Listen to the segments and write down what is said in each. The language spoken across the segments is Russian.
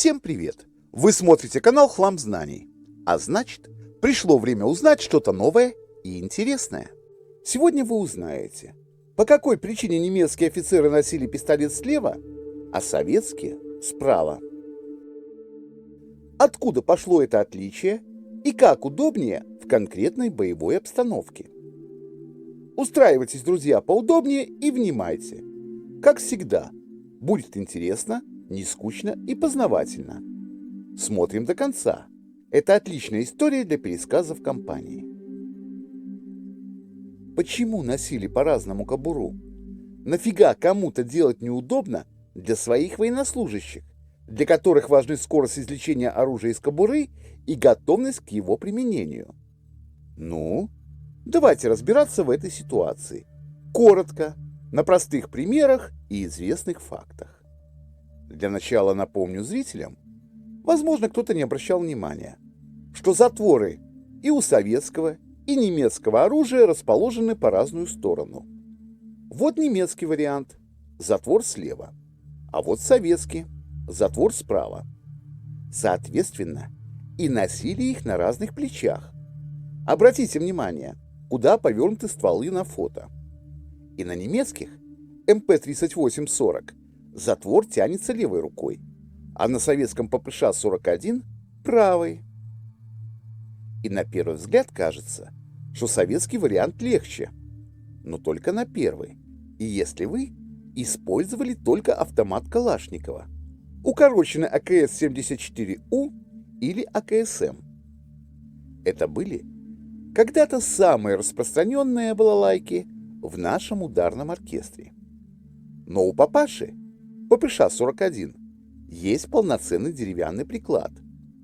Всем привет! Вы смотрите канал Хлам Знаний. А значит, пришло время узнать что-то новое и интересное. Сегодня вы узнаете, по какой причине немецкие офицеры носили пистолет слева, а советские справа. Откуда пошло это отличие и как удобнее в конкретной боевой обстановке. Устраивайтесь, друзья, поудобнее и внимайте. Как всегда, будет интересно, не скучно и познавательно. Смотрим до конца. Это отличная история для пересказа в компании. Почему носили по-разному кобуру? Нафига кому-то делать неудобно для своих военнослужащих, для которых важны скорость извлечения оружия из кобуры и готовность к его применению? Ну, давайте разбираться в этой ситуации. Коротко, на простых примерах и известных фактах. Для начала напомню зрителям, возможно, кто-то не обращал внимания, что затворы и у советского, и немецкого оружия расположены по разную сторону. Вот немецкий вариант – затвор слева, а вот советский – затвор справа. Соответственно, и носили их на разных плечах. Обратите внимание, куда повернуты стволы на фото. И на немецких МП-38-40 затвор тянется левой рукой, а на советском ППШ-41 – правой. И на первый взгляд кажется, что советский вариант легче, но только на первый, и если вы использовали только автомат Калашникова, укороченный АКС-74У или АКСМ. Это были когда-то самые распространенные балалайки в нашем ударном оркестре. Но у папаши ППШ-41 есть полноценный деревянный приклад,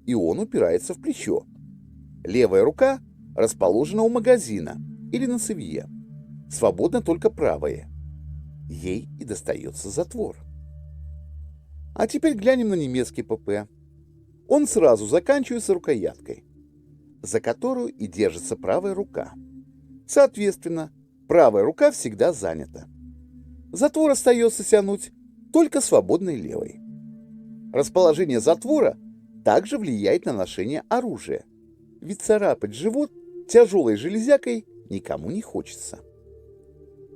и он упирается в плечо. Левая рука расположена у магазина или на цевье, свободна только правая. Ей и достается затвор. А теперь глянем на немецкий ПП. Он сразу заканчивается рукояткой, за которую и держится правая рука. Соответственно, правая рука всегда занята. Затвор остается тянуть только свободной левой. Расположение затвора также влияет на ношение оружия, ведь царапать живот тяжелой железякой никому не хочется.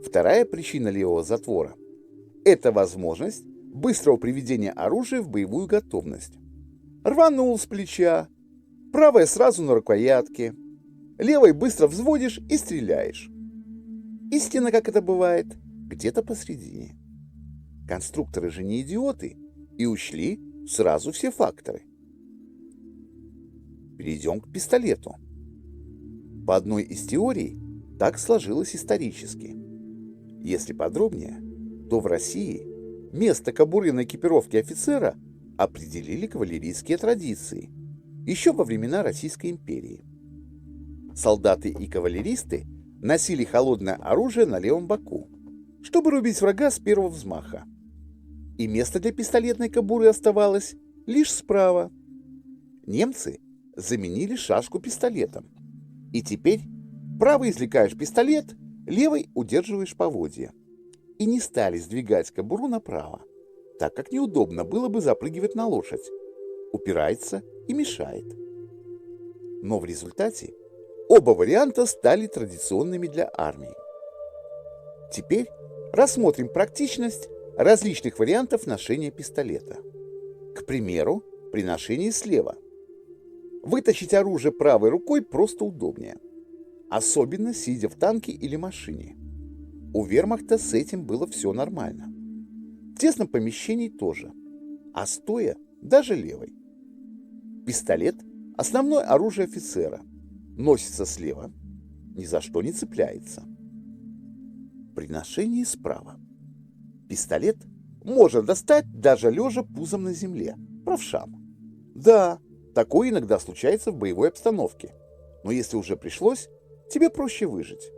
Вторая причина левого затвора – это возможность быстрого приведения оружия в боевую готовность. Рванул с плеча, правая сразу на рукоятке, левой быстро взводишь и стреляешь. Истина, как это бывает, где-то посредине. Конструкторы же не идиоты и учли сразу все факторы. Перейдем к пистолету. По одной из теорий так сложилось исторически. Если подробнее, то в России место кобуры на экипировке офицера определили кавалерийские традиции еще во времена Российской империи. Солдаты и кавалеристы носили холодное оружие на левом боку, чтобы рубить врага с первого взмаха. И место для пистолетной кобуры оставалось лишь справа. Немцы заменили шашку пистолетом. И теперь правой извлекаешь пистолет, левой удерживаешь поводья. И не стали сдвигать кобуру направо, так как неудобно было бы запрыгивать на лошадь. Упирается и мешает. Но в результате оба варианта стали традиционными для армии. Теперь рассмотрим практичность различных вариантов ношения пистолета. К примеру, при ношении слева. Вытащить оружие правой рукой просто удобнее, особенно сидя в танке или машине. У вермахта с этим было все нормально. В тесном помещении тоже, а стоя даже левой. Пистолет – основное оружие офицера, носится слева, ни за что не цепляется. При ношении справа. Пистолет можно достать даже лежа пузом на земле, правшам. Да, такое иногда случается в боевой обстановке, но если уже пришлось, тебе проще выжить.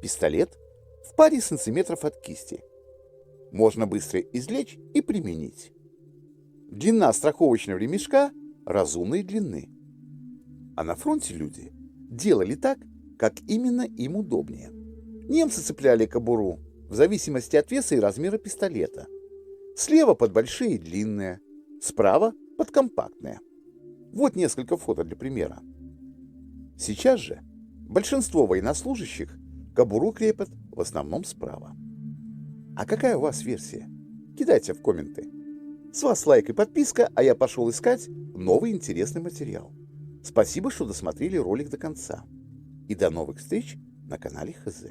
Пистолет в паре сантиметров от кисти. Можно быстро извлечь и применить. Длина страховочного ремешка разумной длины. А на фронте люди делали так, как именно им удобнее. Немцы цепляли кобуру в зависимости от веса и размера пистолета. Слева под большие и длинные, справа подкомпактная. Вот несколько фото для примера. Сейчас же большинство военнослужащих кобуру крепят в основном справа. А какая у вас версия? Кидайте в комменты. С вас лайк и подписка, а я пошел искать новый интересный материал. Спасибо, что досмотрели ролик до конца. И до новых встреч на канале ХЗ.